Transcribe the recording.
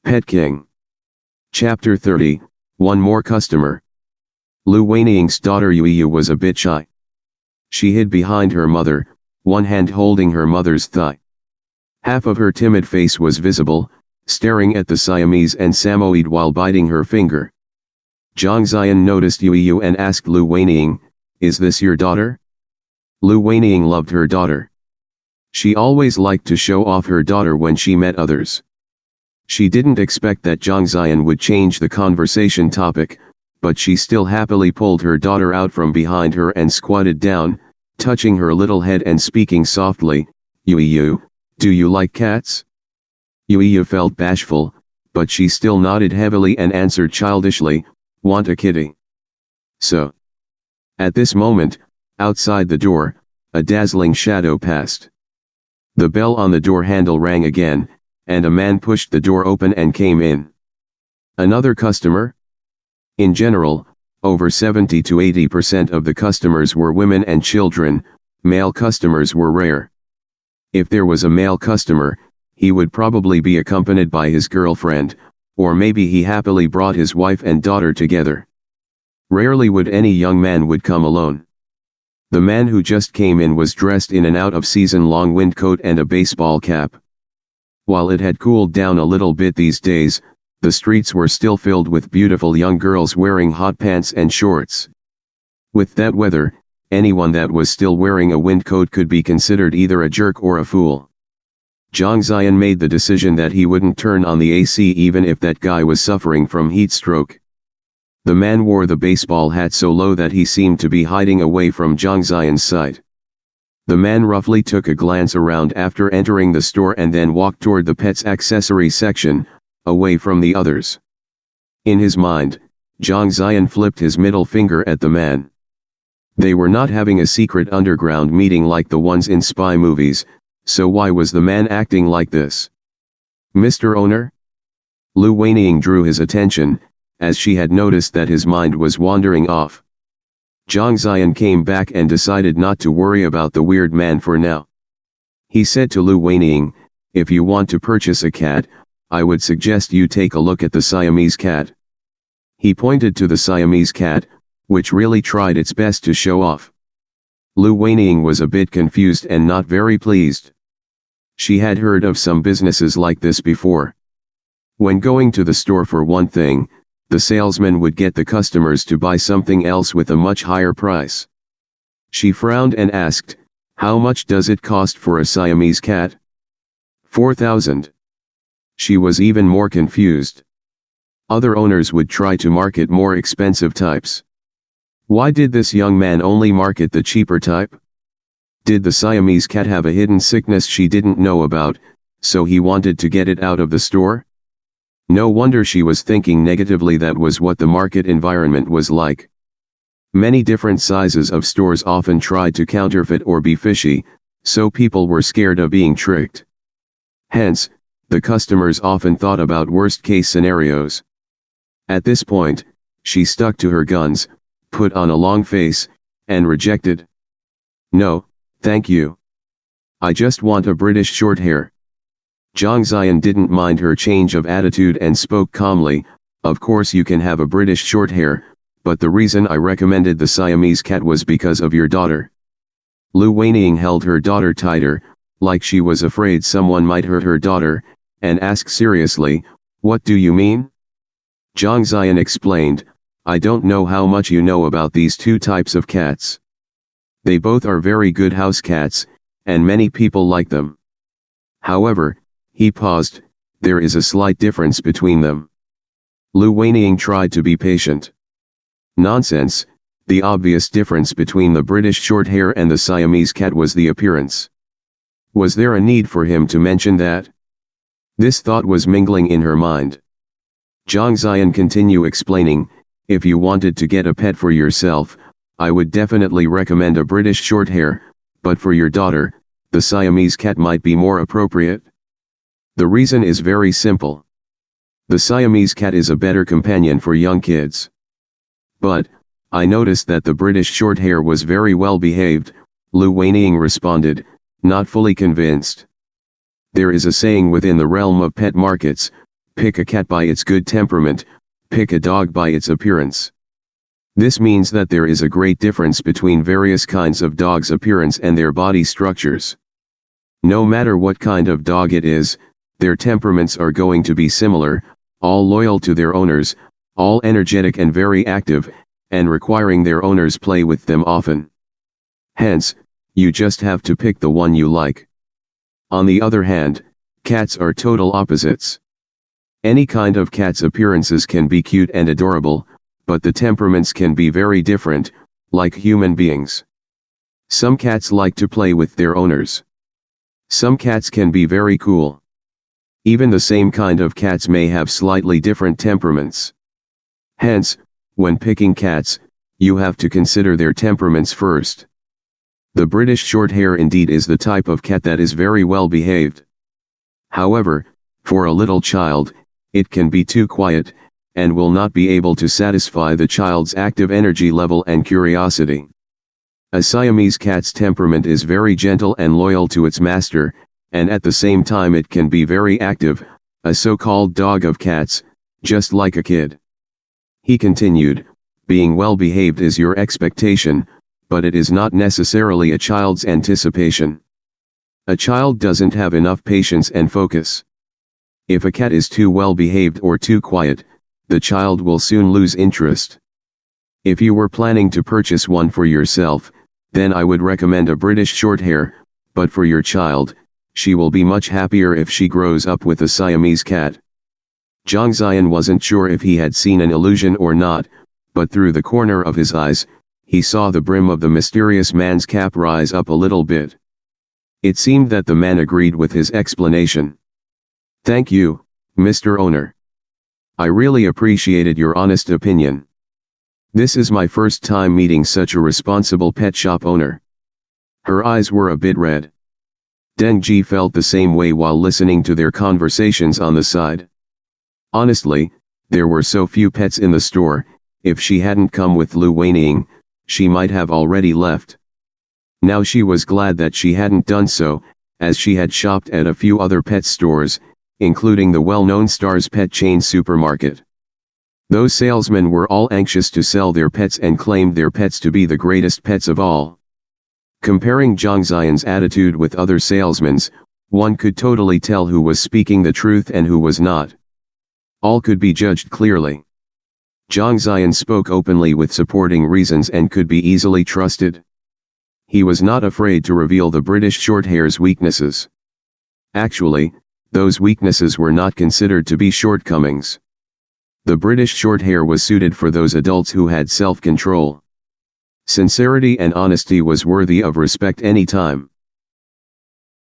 Pet King. Chapter 30, One More Customer. Lu Weiniang's daughter Yuyu was a bit shy. She hid behind her mother, one hand holding her mother's thigh. Half of her timid face was visible, staring at the Siamese and Samoyed while biting her finger. Zhang Ziyan noticed Yuyu and asked Lu Weiniang, "Is this your daughter?" Lu Weiniang loved her daughter. She always liked to show off her daughter when she met others. She didn't expect that Zhang Ziyan would change the conversation topic, but she still happily pulled her daughter out from behind her and squatted down, touching her little head and speaking softly, "Yuyu, do you like cats?" Yuyu felt bashful, but she still nodded heavily and answered childishly, "Want a kitty?" So. At this moment, outside the door, a dazzling shadow passed. The bell on the door handle rang again, and a man pushed the door open and came in. Another customer? In general, over 70 to 80% of the customers were women and children. Male customers were rare. If there was a male customer, he would probably be accompanied by his girlfriend, or maybe he happily brought his wife and daughter together. Rarely would any young man would come alone. The man who just came in was dressed in an out-of-season long wind coat and a baseball cap. While it had cooled down a little bit these days, the streets were still filled with beautiful young girls wearing hot pants and shorts. With that weather, anyone that was still wearing a wind coat could be considered either a jerk or a fool. Zhang Ziyan made the decision that he wouldn't turn on the AC even if that guy was suffering from heat stroke. The man wore the baseball hat so low that he seemed to be hiding away from Zhang Ziyan's sight. The man roughly took a glance around after entering the store and then walked toward the pet's accessory section, away from the others. In his mind, Zhang Ziyan flipped his middle finger at the man. They were not having a secret underground meeting like the ones in spy movies, so why was the man acting like this? "Mr. Owner?" Lu Weiniang drew his attention, as she had noticed that his mind was wandering off. Zhang Ziyan came back and decided not to worry about the weird man for now. He said to Lu Weiniang, "If you want to purchase a cat, I would suggest you take a look at the Siamese cat." He pointed to the Siamese cat, which really tried its best to show off. Lu Weiniang was a bit confused and not very pleased. She had heard of some businesses like this before. When going to the store for one thing, the salesman would get the customers to buy something else with a much higher price. She frowned and asked, "How much does it cost for a Siamese cat?" 4,000. She was even more confused. Other owners would try to market more expensive types. Why did this young man only market the cheaper type? Did the Siamese cat have a hidden sickness she didn't know about, so he wanted to get it out of the store? No wonder she was thinking negatively. That was what the market environment was like. Many different sizes of stores often tried to counterfeit or be fishy, so people were scared of being tricked. Hence, the customers often thought about worst-case scenarios. At this point, she stuck to her guns, put on a long face, and rejected. "No, thank you. I just want a British short hair." Zhang Ziyan didn't mind her change of attitude and spoke calmly, "Of course you can have a British short hair, but the reason I recommended the Siamese cat was because of your daughter." Lu Weiniang held her daughter tighter, like she was afraid someone might hurt her daughter, and asked seriously, "What do you mean?" Zhang Ziyan explained, "I don't know how much you know about these two types of cats. They both are very good house cats, and many people like them. However," he paused, "there is a slight difference between them." Lu Weiniang tried to be patient. "Nonsense, the obvious difference between the British Shorthair and the Siamese cat was the appearance. Was there a need for him to mention that?" This thought was mingling in her mind. Zhang Ziyan continued explaining, "If you wanted to get a pet for yourself, I would definitely recommend a British Shorthair, but for your daughter, the Siamese cat might be more appropriate. The reason is very simple. The Siamese cat is a better companion for young kids." "But, I noticed that the British Shorthair was very well behaved," Lu Weiniang responded, not fully convinced. "There is a saying within the realm of pet markets, Pick a cat by its good temperament, pick a dog by its appearance. This means that there is a great difference between various kinds of dogs' appearance and their body structures. No matter what kind of dog it is, their temperaments are going to be similar, all loyal to their owners, all energetic and very active, and requiring their owners play with them often. Hence, you just have to pick the one you like. On the other hand, cats are total opposites. Any kind of cat's appearances can be cute and adorable, but the temperaments can be very different, like human beings. Some cats like to play with their owners. Some cats can be very cool. Even the same kind of cats may have slightly different temperaments. Hence, when picking cats, you have to consider their temperaments first. The British Shorthair indeed is the type of cat that is very well behaved. However, for a little child, it can be too quiet, and will not be able to satisfy the child's active energy level and curiosity. A Siamese cat's temperament is very gentle and loyal to its master, and at the same time it can be very active, a so-called dog of cats, just like a kid. He continued, being well behaved is your expectation, but it is not necessarily a child's anticipation. A child doesn't have enough patience and focus. If a cat is too well behaved or too quiet, the child will soon lose interest. If you were planning to purchase one for yourself, then I would recommend a British Shorthair, but for your child, she will be much happier if she grows up with a Siamese cat. Zhang Ziyan wasn't sure if he had seen an illusion or not, but through the corner of his eyes, he saw the brim of the mysterious man's cap rise up a little bit. It seemed that the man agreed with his explanation. Thank you, Mr. Owner. I really appreciated your honest opinion. This is my first time meeting such a responsible pet shop owner. Her eyes were a bit red. Deng Ji felt the same way while listening to their conversations on the side. Honestly, there were so few pets in the store, if she hadn't come with Lu Weining, she might have already left. Now she was glad that she hadn't done so, as she had shopped at a few other pet stores, including the well-known Star's pet chain supermarket. Those salesmen were all anxious to sell their pets and claimed their pets to be the greatest pets of all. Comparing Zhang Ziyan's attitude with other salesmen's, one could totally tell who was speaking the truth and who was not. All could be judged clearly. Zhang Ziyan spoke openly with supporting reasons and could be easily trusted. He was not afraid to reveal the British Shorthair's weaknesses. Actually, those weaknesses were not considered to be shortcomings. The British Shorthair was suited for those adults who had self-control. Sincerity and honesty was worthy of respect any time.